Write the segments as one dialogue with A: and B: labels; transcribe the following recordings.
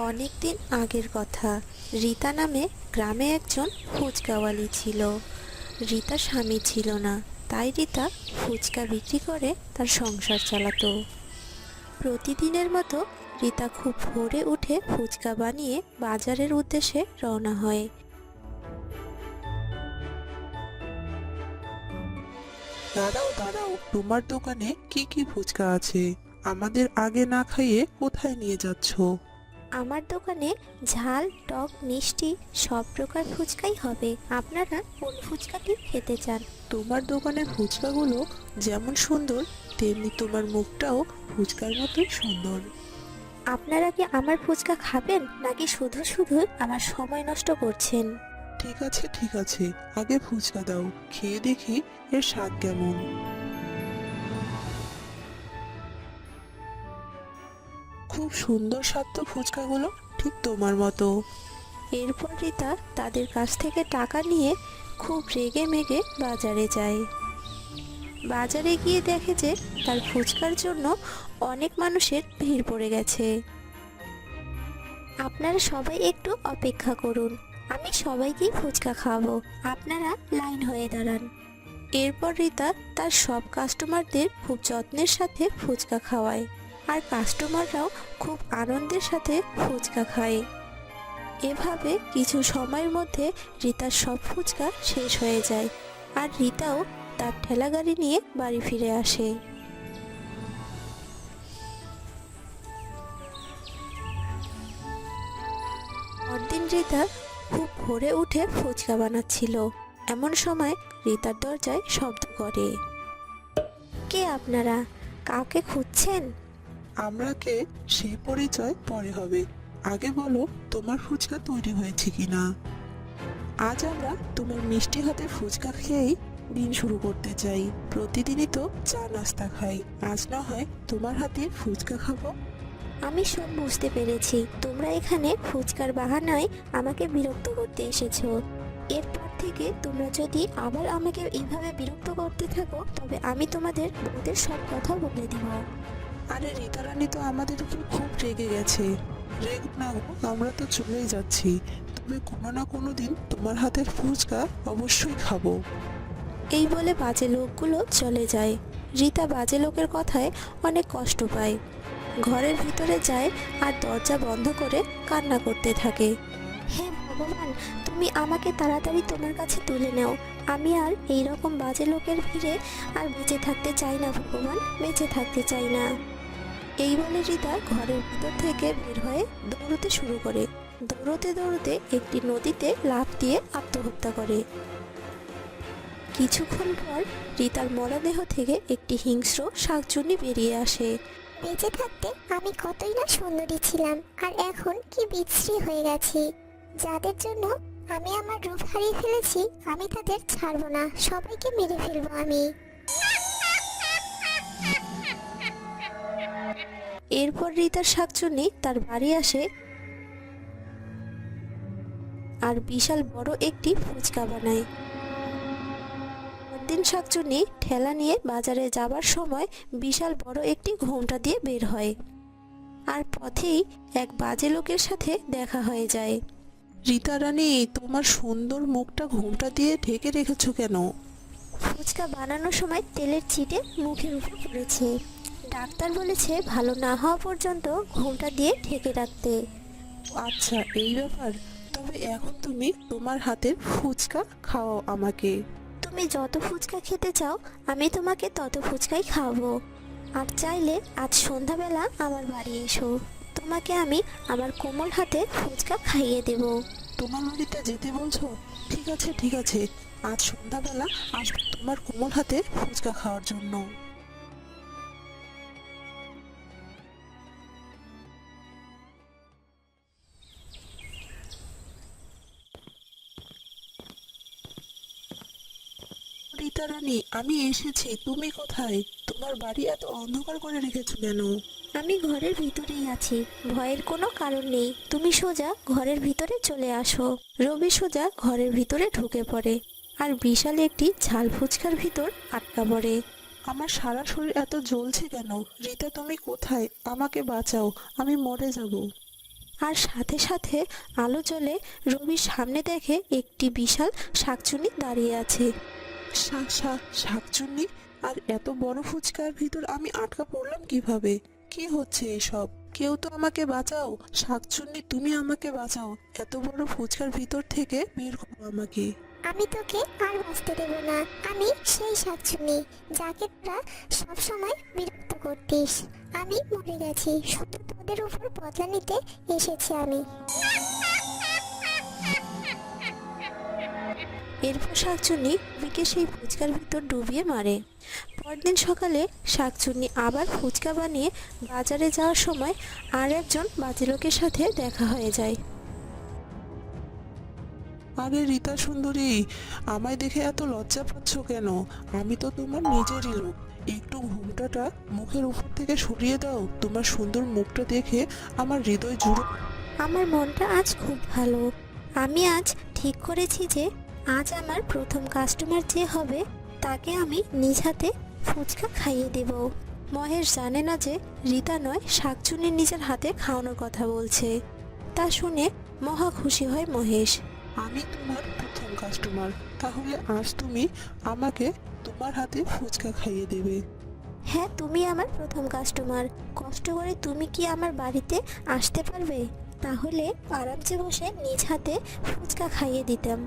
A: অনেকদিন আগের কথা। রীতা নামে গ্রামে একজন ফুচকাওয়ালি ছিল। রীতার স্বামী ছিল না, তাই রীতা ফুচকা বিক্রি করে তার সংসার চালাতো। প্রতিদিনের মতো রীতা খুব ভোরে উঠে ফুচকা বানিয়ে বাজারের উদ্দেশ্যে রওনা হয়।
B: দাঁড়াও দাঁড়াও, তোমার দোকানে কি কি ফুচকা আছে? আমাদের আগে না খাইয়ে কোথায় নিয়ে যাচ্ছ?
A: আমার দোকানে ঝাল, টক, মিষ্টি সব প্রকার ফুচকাই হবে। আপনারা কোন ফুচকাটি খেতে চান?
B: তোমার দোকানের ফুচকাগুলো যেমন সুন্দর, তেমনি তোমার মুখটাও ফুচকার মতোই সুন্দর।
A: আপনারা কি আমার ফুচকা খাবেন, নাকি শুধু শুধু আমার সময় নষ্ট করছেন?
B: ঠিক আছে ঠিক আছে, আগে ফুচকা দাও, খেয়ে দেখি এর স্বাদ কেমন। খুব সুন্দর স্বাদ তো ফুচকাগুলো, ঠিক তোমার মতো।
A: এরপর রীতা তাদের কাছ থেকে টাকা নিয়ে খুব রেগে মেগে বাজারে যায়। বাজারে গিয়ে দেখে যে তার ফুচকার জন্য অনেক মানুষের ভিড় পড়ে গেছে। আপনারা সবাই একটু অপেক্ষা করুন, আমি সবাইকেই ফুচকা খাওয়াবো, আপনারা লাইন হয়ে দাঁড়ান। এরপর রীতা তার সব কাস্টমারদের খুব যত্নের সাথে ফুচকা খাওয়ায়, আর কাস্টমাররাও খুব আনন্দের সাথে ফুচকা খায়। এভাবে কিছু সময়ের মধ্যে রীতার সব ফুচকা শেষ হয়ে যায়, আর রীতাও তার ঠেলাগাড়ি নিয়ে বাড়ি ফিরে আসে। পরদিন রীতা খুব ভোরে উঠে ফুচকা বানাচ্ছিল। এমন সময় রীতার দরজায় শব্দ করে। কে আপনারা? কাউকে খুঁজছেন?
B: আমরা কে সেই পরিচয় পরে হবে, আগে বলো তোমার ফুচকা তৈরি হয়েছে কিনা। আজ আমরা তোমার মিষ্টি হাতে ফুচকা খেয়েই দিন শুরু করতে চাই। প্রতিদিনই তো চা নাস্তা খাই, আজ না হয় তোমার হাতে ফুচকা খাবো।
A: আমি সব বুঝতে পেরেছি, তোমরা এখানে ফুচকার বাহানায় আমাকে বিরক্ত করতে এসেছো। এরপর থেকে তোমরা যদি আবার আমাকে এইভাবে বিরক্ত করতে থাকো, তবে আমি তোমাদের বউদের সব কথা বলে দিব।
B: আরে রীতা রানী তো আমাদের উপর খুব রেগে গেছে। রেগ না গো, আমরা তো চলেই যাচ্ছি, তবে কোনো না কোনো দিন তোমার হাতের ফুচকা অবশ্যই খাবো।
A: এই বলে বাজে লোকগুলো চলে যায়। রীতা বাজে লোকের কথায় অনেক কষ্ট পায়। ঘরের ভিতরে যায় আর দরজা বন্ধ করে কান্না করতে থাকে। হে ভগবান, তুমি আমাকে তাড়াতাড়ি তোমার কাছে তুলে নাও। আমি আর এই রকম বাজে লোকের ভিড়ে আর বেঁচে থাকতে চাই না ভগবান, বেঁচে থাকতে চাই না। এই বলে রীতা ঘরের ভিতর থেকে বের হয়ে দৌড়তে শুরু করে। দৌড়তে দৌড়তে একটি নদীতে লাফ দিয়ে আত্মহত্যা করে। কিছুক্ষণ পর রীতার মরদেহ থেকে একটি হিংস্র শাকচুন্নি বেরিয়ে আসে।
C: বেঁচে থাকতে আমি কতই না সুন্দরী ছিলাম, আর এখন কি বিশ্রী হয়ে গেছি। যাদের জন্য আমি আমার রূপ হারিয়ে ফেলেছি, আমি তাদের ছাড়বো না, সবাইকে মেরে ফেলবো আমি।
A: এরপর রীতার শাকচুন্নি তার বাড়ি আসে আর বিশাল বড় একটি ফুচকা বানায়। পরদিন শাকচুন্নি ঠেলা নিয়ে বাজারে যাবার সময় বিশাল বড় একটি ঘোমটা দিয়ে বের হয়, আর পথেই এক বাজে লোকের সাথে দেখা হয়ে যায়।
B: রীতা রানী, তোমার সুন্দর মুখটা ঘোমটা দিয়ে ঢেকে রেখেছো কেন?
A: ফুচকা বানানোর সময় তেলের ছিটে মুখের উপর পড়েছে। ডাক্তার বলেছে ভালো না হওয়া পর্যন্ত ঘোমটা দিয়ে ঢেকে রাখতে।
B: আচ্ছা, এই ব্যাপার। তবে এখন তুমি তোমার হাতের ফুচকা খাওয়াও আমাকে।
A: তুমি যত ফুচকা খেতে চাও আমি তোমাকে তত ফুচকাই খাওয়াবো। আর চাইলে আজ সন্ধ্যাবেলা আমার বাড়ি এসো, তোমাকে আমি আমার কোমল হাতে ফুচকা খাইয়ে দেব।
B: তোমার বাড়িতে যেতে বলছো? ঠিক আছে ঠিক আছে, আজ সন্ধ্যাবেলা আসবো তোমার কোমল হাতে ফুচকা খাওয়ার জন্য। রীতা রানী, আমি এসেছি, তুমি কোথায়? তোমার বাড়ি এত অন্ধকার করে রেখেছো কেন?
A: আমি ঘরের ভিতরেই আছি, ভয়ের কোনো কারণ নেই। তুমি সোজা ঘরের ভিতরে চলে আসো। রবি সোজা ঘরের ভিতরে ঢুকে পড়ে আর বিশাল একটি ঝাল ফুচকার ভিতর আটকা পড়ে।
B: আমার সারা শরীর এত জ্বলছে কেন? রীতা তুমি কোথায়? আমাকে বাঁচাও, আমি মরে যাব।
A: আর সাথে সাথে আলো জ্বলে রবির সামনে দেখে একটি বিশাল শাকচুন্নি দাঁড়িয়ে আছে।
B: শাকচুন্নি? আর এত বড় ফুচকার ভিতর আমি আটকা পড়লাম কিভাবে? কি হচ্ছে এসব? কেউ তো আমাকে বাঁচাও! শাকচুন্নি, তুমি আমাকে বাঁচাও! এত বড় ফুচকার ভিতর থেকে বের করো আমাকে।
C: আমি তোকে আর বাঁচতে দেব না। আমি সেই শাকচুন্নি যাকে তোরা সবসময় বিরক্ত করতিস। আমি মরে গেছি, শুধু তোদের উপর বদলা নিতে এসেছি আমি।
A: এরপর শাকচুন্নি রবিকে সেই ফুচকার ভিতর ডুবিয়ে মারে। পরদিন সকালে শাকচুন্নি আবার ফুচকা বানিয়ে বাজারে যাওয়ার সময় আর একজন বাজে লোকের সাথে দেখা হয়ে যায়।
B: আরে রীতা সুন্দরী, আমায় দেখে এত লজ্জা পাচ্ছ কেন? আমি তো তোমার নিজেরই লোক। একটু ঘোমটাটা মুখের উপর থেকে সরিয়ে দাও। তোমার সুন্দর মুখটা দেখে আমার হৃদয় জুড়ে।
A: আমার মনটা আজ খুব ভালো। আমি আজ ঠিক করেছি যে আজ আমার প্রথম কাস্টমার যে হবে তাকে আমি নিজ হাতে ফুচকা খাইয়ে দেব। মহেশ জানে না যে রীতা নয়, শাকচুন্নি নিজের হাতে খাওয়ানোর কথা বলছে। তা শুনে মহা খুশি হয় মহেশ।
B: আমি তোমার প্রথম কাস্টমার, তাহলে আজ তুমি আমাকে তোমার হাতে ফুচকা খাইয়ে দেবে।
A: হ্যাঁ, তুমি আমার প্রথম কাস্টমার। কষ্ট করে তুমি কি আমার বাড়িতে আসতে পারবে? তাহলে আরামসে বসে নিজ হাতে ফুচকা খাইয়ে দিতাম।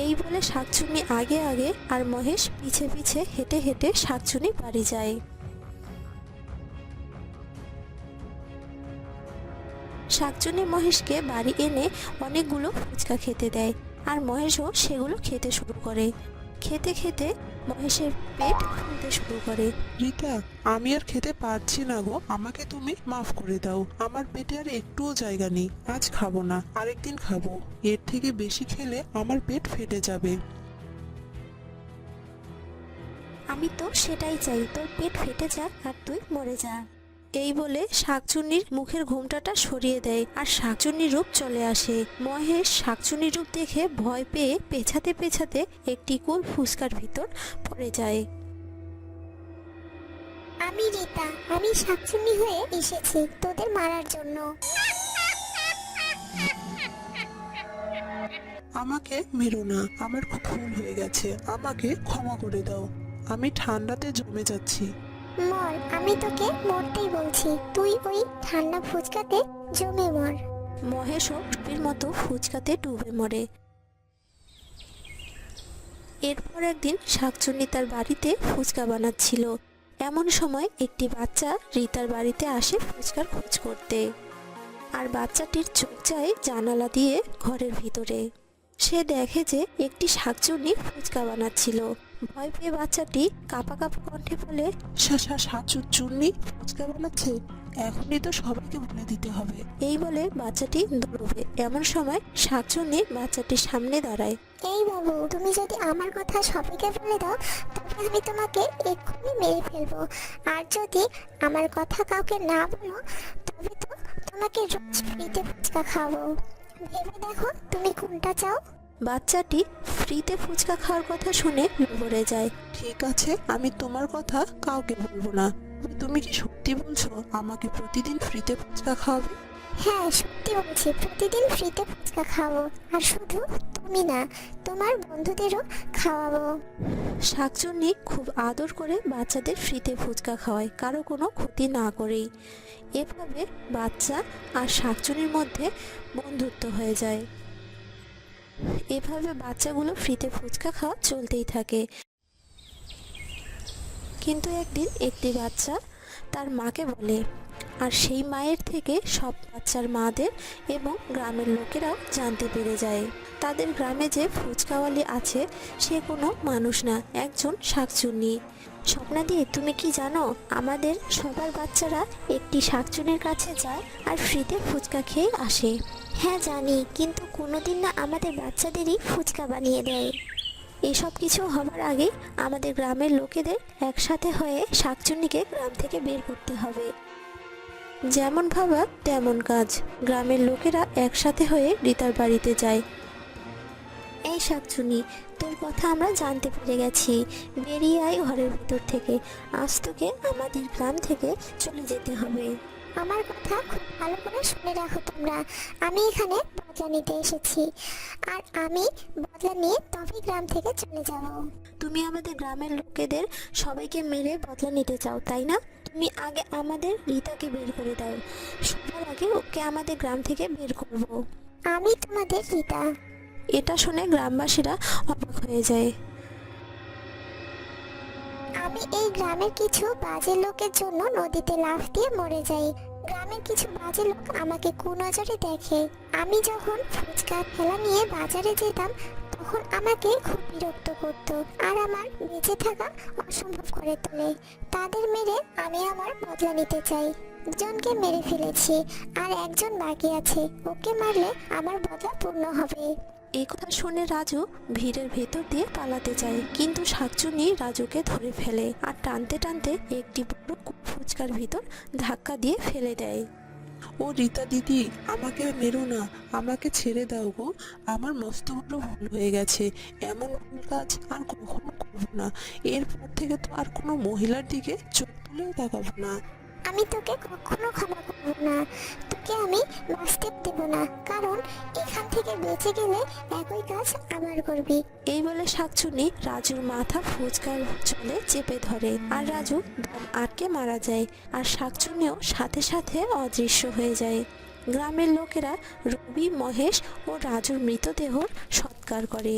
A: এই বলে শাকচুন্নি আগে আগে আর মহেশ পিছে পিছে হেঁটে হেঁটে শাকচুন্নি বাড়ি যায়। শাকচুন্নি মহেশকে বাড়ি এনে অনেকগুলো ফুচকা খেতে দেয়, আর মহেশও সেগুলো খেতে শুরু করে। খেতে খেতে মহেশের পেট ফুলতে শুরু করে।
B: রীতা, আমি আর খেতে পারছি না গো, আমাকে তুমি মাফ করে দাও। আমার পেটে আর একটুও জায়গা নেই। আজ খাবো না, আরেকদিন খাবো। এর থেকে বেশি খেলে আমার পেট ফেটে যাবে।
A: আমি তো সেটাই চাই, তোর পেট ফেটে যাক আর তুই মরে যা। এই বলে শাকচুন্নির মুখের ঘোমটাটা সরিয়ে দেয় আর শাকচুন্নির রূপ চলে আসে। মহেশ শাকচুন্নির রূপ দেখে ভয় পেয়ে পেছাতে পেছাতে একটি কুল ফুচকার ভিতর পড়ে যায়।
C: আমি রীতা, আমি শাকচুন্নি হয়ে এসেছি তোদের মারার জন্য।
B: আমাকে মেরো না, আমার খুব ভুল হয়ে গেছে। আমাকে ক্ষমা করে দাও। আমি ঠান্ডাতে জমে যাচ্ছি।
C: মর, আমি তোকে মরতেই বলছি। তুই ওই ঠান্ডা ফুচকাতে জমে মর।
A: মহেশও রূপের মতো ফুচকাতে ডুবে মরে। এরপর একদিন শাকচুন্নি তার বাড়িতে ফুচকা বানাচ্ছিল। এমন সময় একটি বাচ্চা রীতার বাড়িতে আসে ফুচকার খোঁজ করতে, আর বাচ্চাটির চোখ যায় জানালা দিয়ে ঘরের ভিতরে। সে দেখে যে একটি শাকচুন্নি ফুচকা বানাচ্ছিল। ভয় পেয়ে বাচ্চাটি কাঁপা কাঁপা কণ্ঠে বলে,
B: শাকচুন্নি ফুচকা বানাচ্ছে? এখনই তো সবাইকে বলে দিতে হবে।
A: এই বলে বাচ্চাটি দৌড়বে। এমন সময় শাকচুন্নি বাচ্চাটির সামনে দাঁড়ায়।
C: এই বাবু, তুমি যদি আমার কথা সবাইকে বলে দাও তবে আমি তোমাকে এক্ষুনি মেরে ফেলবো। আর যদি আমার কথা কাউকে না বলো তবে তো তোমাকে রোজ ফ্রিতে ফুচকা খাবো। ভেবে দেখো তুমি কোনটা চাও।
A: বাচ্চাটি ফ্রিতে ফুচকা খাওয়ার কথা শুনে ভরে যায়।
B: ঠিক আছে, আমি তোমার কথা কাউকে বলবো না। তুমি কি সত্যি বলছো আমাকে প্রতিদিন ফ্রিতে ফুচকা খাওয়াবে?
C: হ্যাঁ, সত্যি বলছি, প্রতিদিন ফ্রিতে ফুচকা খাবো। আর শুধু তুমি না, তোমার বন্ধুদেরও খাওয়াবো।
A: শাকচুন্নি খুব আদর করে বাচ্চাদের ফ্রিতে ফুচকা খাওয়ায়, কারো কোনো ক্ষতি না করেই। এভাবে বাচ্চা আর শাকচুন্নির মধ্যে বন্ধুত্ব হয়ে যায়। এভাবে বাচ্চাগুলো ফ্রিতে ফুচকা খাওয়া চলতেই থাকে। কিন্তু একদিন একটি বাচ্চা তার মাকে বলে, আর সেই মায়ের থেকে সব বাচ্চার মাদের এবং গ্রামের লোকেরাও জানতে পেরে যায় তাদের গ্রামে যে ফুচকাওয়ালি আছে সে কোনো মানুষ না, একজন শাকচুন্নি। স্বপ্নাদি, তুমি কি জানো আমাদের সবার বাচ্চারা একটি শাকচুন্নির কাছে যায় আর ফ্রিতে ফুচকা খেয়ে আসে?
C: হ্যাঁ জানি, কিন্তু কোনোদিন না আমাদের বাচ্চাদেরই ফুচকা বানিয়ে দেয়।
A: এসব কিছু হবার আগে আমাদের গ্রামের লোকেদের একসাথে হয়ে শাকচুন্নিকে গ্রাম থেকে বের করতে হবে। যেমন ভাবা তেমন কাজ। গ্রামের লোকেরা একসাথে হয়ে রীতার বাড়িতে যায়। এই শাকচুন্নি, তোর কথা আমরা জানতে পেরে গেছি। বেরিয়ে আয় ঘরের ভিতর থেকে। আজ তোকে আমাদের গ্রাম থেকে চলে যেতে হবে।
C: আমার কথা খুব ভালো করে শুনে রাখো তোমরা। আমি এখানে বদলা নিতে এসেছি, আর আমি বদলা নিয়ে তবেই গ্রাম থেকে চলে যাব।
A: তুমি আমাদের গ্রামের লোকেদের সবাইকে মেরে বদলা নিতে চাও, তাই না? তুমি আগে আমাদের রিতাকে বের করে দাও, সবার আগে ওকে আমাদের গ্রাম থেকে বের করব।
C: আমি তোমাদের রিতা।
A: এটা শুনে গ্রামবাসীরা অবাক হয়ে যায়।
C: আমি এই গ্রামের কিছু বাজে লোকের জন্য নদীতে লাফ দিয়ে মরে যাই। গ্রামের কিছু বাজে লোক আমাকে কুনজরে দেখে। আমি যখন ফুচকা ঠেলা নিয়ে বাজারে যেতাম তখন আমাকে খুব বিরক্ত করত আর আমার বেঁচে থাকা অসম্ভব করে তোলে। তাদের মেরে আমি আমার বদলা নিতে চাই। একজনকে মেরে ফেলেছি আর একজন বাকি আছে, ওকে মারলে আমার বদলা পূর্ণ হবে।
A: এই কথা শুনে রাজু ভিড়ের ভেতর দিয়ে পালাতে চায়, কিন্তু শাকচুন্নি রাজুকে ধরে ফেলে আর টানতে টানতে একটি বড় ফুচকার ভিতর ধাক্কা দিয়ে ফেলে দেয়।
B: ও রীতা দিদি, আমাকে মেরো না, আমাকে ছেড়ে দাও গো। আমার মস্ত বড় ভুল হয়ে গেছে, এমন ভুল কাজ আর কখনো করবো না। এরপর থেকে তো আর কোনো মহিলার দিকে চোখ তুলেও তাকাবো না।
C: আমি তোকে কখনো ক্ষমা করব না, তোকে আমি বাঁচতে দেব না, কারণ এখান থেকে বেঁচে গেলে একই কাজ আবার করবি।
A: এই বলে শাকচুন্নি রাজুর মাথা ফুচকার জলে চেপে ধরে আর রাজু দম আটকে মারা যায়, আর শাকচুন্নিও সাথে সাথে অদৃশ্য হয়ে যায়। গ্রামের লোকেরা রবি, মহেশ ও রাজুর মৃতদেহ সৎকার করে।